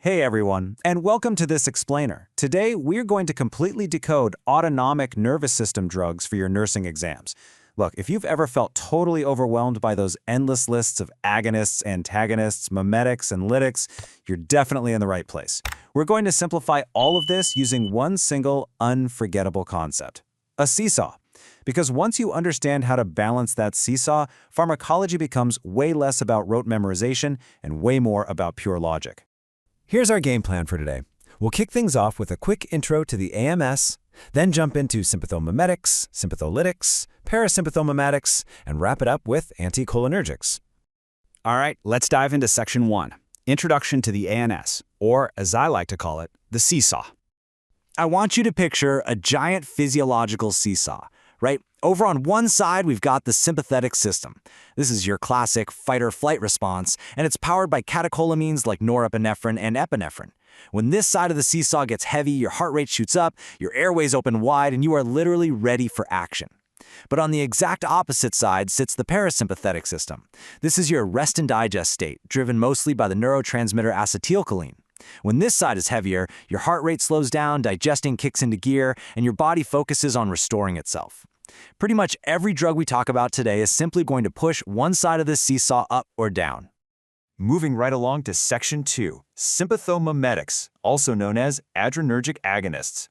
Hey everyone, and welcome to this explainer. Today, we're going to completely decode autonomic nervous system drugs for your nursing exams. Look, if you've ever felt totally overwhelmed by those endless lists of agonists, antagonists, mimetics, and lytics, you're definitely in the right place. We're going to simplify all of this using one single, unforgettable concept: a seesaw. Because once you understand how to balance that seesaw, pharmacology becomes way less about rote memorization and way more about pure logic. Here's our game plan for today. We'll kick things off with a quick intro to the ANS, then jump into sympathomimetics, sympatholytics, parasympathomimetics, and wrap it up with anticholinergics. All right, let's dive into Section 1, Introduction to the ANS, or as I like to call it, the seesaw. I want you to picture a giant physiological seesaw, right? Over on one side, we've got the sympathetic system. This is your classic fight-or-flight response, and it's powered by catecholamines like norepinephrine and epinephrine. When this side of the seesaw gets heavy, your heart rate shoots up, your airways open wide, and you are literally ready for action. But on the exact opposite side sits the parasympathetic system. This is your rest and digest state, driven mostly by the neurotransmitter acetylcholine. When this side is heavier, your heart rate slows down, digesting kicks into gear, and your body focuses on restoring itself. Pretty much every drug we talk about today is simply going to push one side of this seesaw up or down. Moving right along to Section 2, sympathomimetics, also known as adrenergic agonists.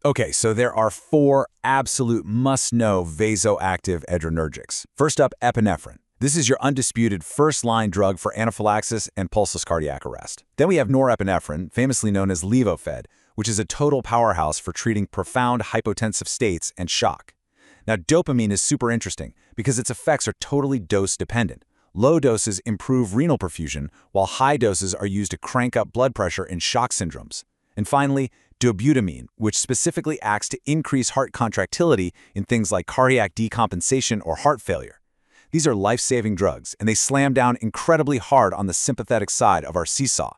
Okay, so there are 4 absolute must-know vasoactive adrenergics. First up, epinephrine. This is your undisputed first-line drug for anaphylaxis and pulseless cardiac arrest. Then we have norepinephrine, famously known as Levophed, which is a total powerhouse for treating profound hypotensive states and shock. Now, dopamine is super interesting because its effects are totally dose-dependent. Low doses improve renal perfusion, while high doses are used to crank up blood pressure in shock syndromes. And finally, dobutamine, which specifically acts to increase heart contractility in things like cardiac decompensation or heart failure. These are life-saving drugs, and they slam down incredibly hard on the sympathetic side of our seesaw.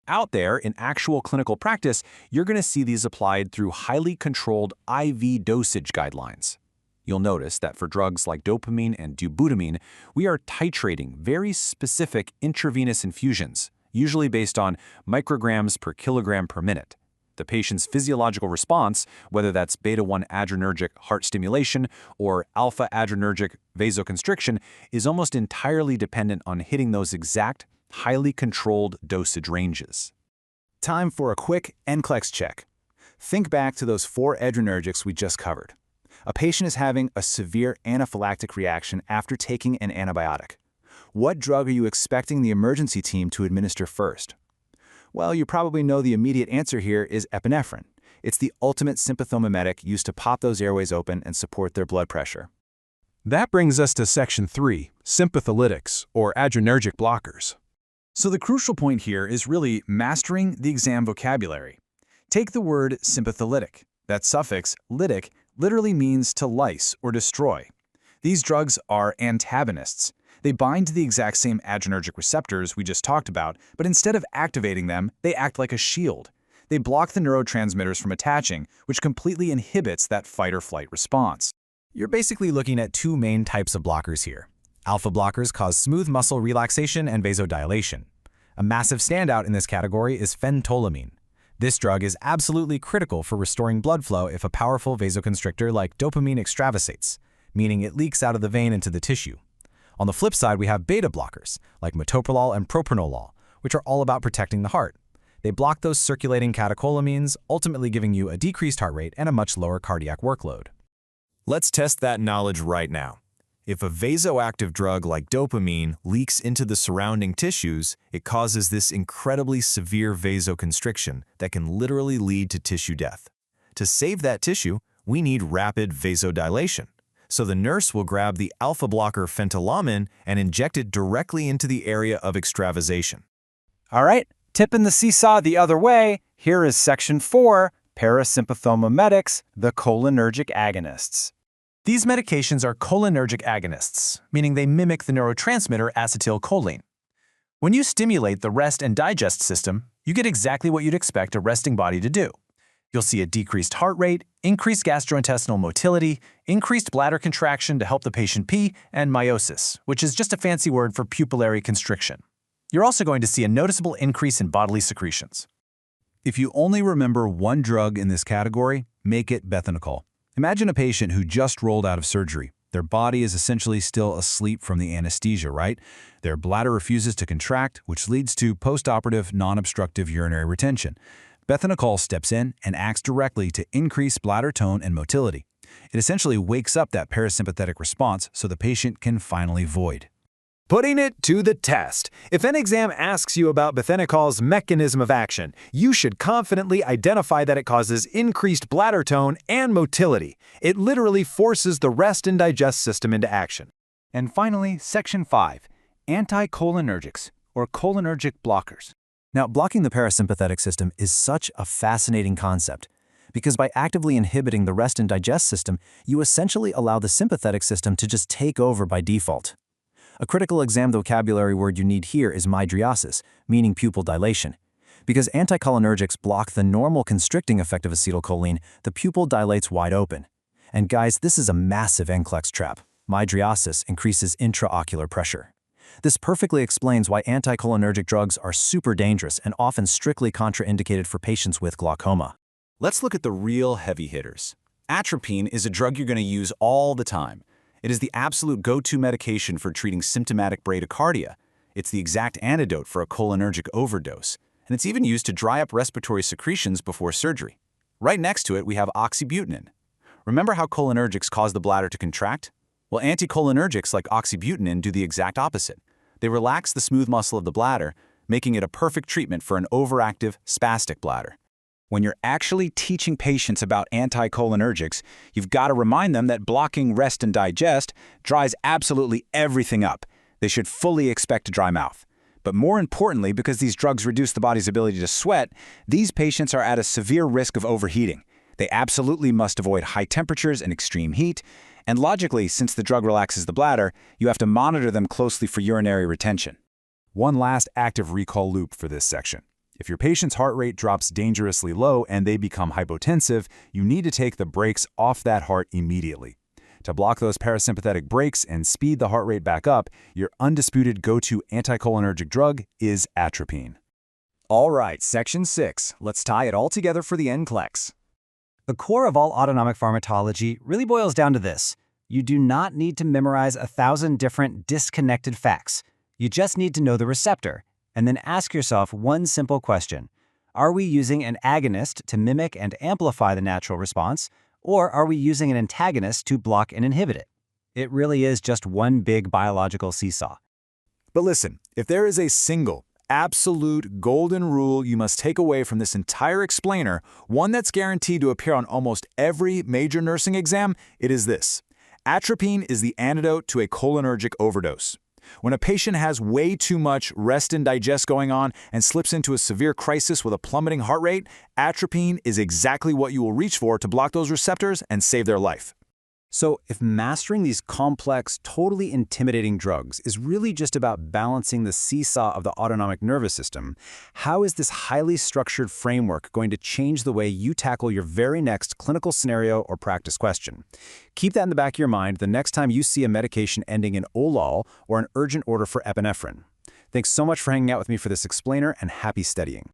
Out there, in actual clinical practice, you're going to see these applied through highly controlled IV dosage guidelines. You'll notice that for drugs like dopamine and dobutamine, we are titrating very specific intravenous infusions, usually based on micrograms per kilogram per minute. The patient's physiological response, whether that's beta-1 adrenergic heart stimulation or alpha adrenergic vasoconstriction, is almost entirely dependent on hitting those exact, highly controlled dosage ranges. Time for a quick NCLEX check. Think back to those 4 adrenergics we just covered. A patient is having a severe anaphylactic reaction after taking an antibiotic. What drug are you expecting the emergency team to administer first? Well, you probably know the immediate answer here is epinephrine. It's the ultimate sympathomimetic used to pop those airways open and support their blood pressure. That brings us to Section 3, sympatholytics, or adrenergic blockers. So the crucial point here is really mastering the exam vocabulary. Take the word sympatholytic. That suffix, lytic, literally means to lyse or destroy. These drugs are antagonists. They bind to the exact same adrenergic receptors we just talked about, but instead of activating them, they act like a shield. They block the neurotransmitters from attaching, which completely inhibits that fight-or-flight response. You're basically looking at 2 main types of blockers here. Alpha blockers cause smooth muscle relaxation and vasodilation. A massive standout in this category is phentolamine. This drug is absolutely critical for restoring blood flow if a powerful vasoconstrictor like dopamine extravasates, meaning it leaks out of the vein into the tissue. On the flip side, we have beta blockers, like metoprolol and propranolol, which are all about protecting the heart. They block those circulating catecholamines, ultimately giving you a decreased heart rate and a much lower cardiac workload. Let's test that knowledge right now. If a vasoactive drug like dopamine leaks into the surrounding tissues, it causes this incredibly severe vasoconstriction that can literally lead to tissue death. To save that tissue, we need rapid vasodilation. So the nurse will grab the alpha blocker phentolamine and inject it directly into the area of extravasation. All right, tipping the seesaw the other way, here is Section 4, parasympathomimetics, the cholinergic agonists. These medications are cholinergic agonists, meaning they mimic the neurotransmitter acetylcholine. When you stimulate the rest and digest system, you get exactly what you'd expect a resting body to do. You'll see a decreased heart rate, increased gastrointestinal motility, increased bladder contraction to help the patient pee, and meiosis, which is just a fancy word for pupillary constriction. You're also going to see a noticeable increase in bodily secretions. If you only remember one drug in this category, make it bethanol. Imagine a patient who just rolled out of surgery. Their body is essentially still asleep from the anesthesia, right? Their bladder refuses to contract, which leads to postoperative non-obstructive urinary retention. Bethanol steps in and acts directly to increase bladder tone and motility. It essentially wakes up that parasympathetic response so the patient can finally void. Putting it to the test. If an exam asks you about bethanocol's mechanism of action, you should confidently identify that it causes increased bladder tone and motility. It literally forces the rest and digest system into action. And finally, Section 5, anticholinergics, or cholinergic blockers. Now, blocking the parasympathetic system is such a fascinating concept, because by actively inhibiting the rest and digest system, you essentially allow the sympathetic system to just take over by default. A critical exam vocabulary word you need here is mydriasis, meaning pupil dilation. Because anticholinergics block the normal constricting effect of acetylcholine, the pupil dilates wide open. And guys, this is a massive NCLEX trap. Mydriasis increases intraocular pressure. This perfectly explains why anticholinergic drugs are super dangerous and often strictly contraindicated for patients with glaucoma. Let's look at the real heavy hitters. Atropine is a drug you're going to use all the time. It is the absolute go-to medication for treating symptomatic bradycardia. It's the exact antidote for a cholinergic overdose, and it's even used to dry up respiratory secretions before surgery. Right next to it, we have oxybutynin. Remember how cholinergics cause the bladder to contract? Well, anticholinergics like oxybutynin do the exact opposite. They relax the smooth muscle of the bladder, making it a perfect treatment for an overactive, spastic bladder. When you're actually teaching patients about anticholinergics, you've got to remind them that blocking rest and digest dries absolutely everything up. They should fully expect a dry mouth. But more importantly, because these drugs reduce the body's ability to sweat, these patients are at a severe risk of overheating. They absolutely must avoid high temperatures and extreme heat. And logically, since the drug relaxes the bladder, you have to monitor them closely for urinary retention. One last active recall loop for this section. If your patient's heart rate drops dangerously low and they become hypotensive, you need to take the brakes off that heart immediately. To block those parasympathetic brakes and speed the heart rate back up, your undisputed go-to anticholinergic drug is atropine. All right, Section 6. Let's tie it all together for the NCLEX. The core of all autonomic pharmacology really boils down to this. You do not need to memorize 1,000 different disconnected facts. You just need to know the receptor, and then ask yourself one simple question. Are we using an agonist to mimic and amplify the natural response, or are we using an antagonist to block and inhibit it? It really is just one big biological seesaw. But listen, if there is a single, absolute golden rule you must take away from this entire explainer, one that's guaranteed to appear on almost every major nursing exam, it is this. Atropine is the antidote to a cholinergic overdose. When a patient has way too much rest and digest going on and slips into a severe crisis with a plummeting heart rate, atropine is exactly what you will reach for to block those receptors and save their life. So if mastering these complex, totally intimidating drugs is really just about balancing the seesaw of the autonomic nervous system, how is this highly structured framework going to change the way you tackle your very next clinical scenario or practice question? Keep that in the back of your mind the next time you see a medication ending in OLOL or an urgent order for epinephrine. Thanks so much for hanging out with me for this explainer, and happy studying.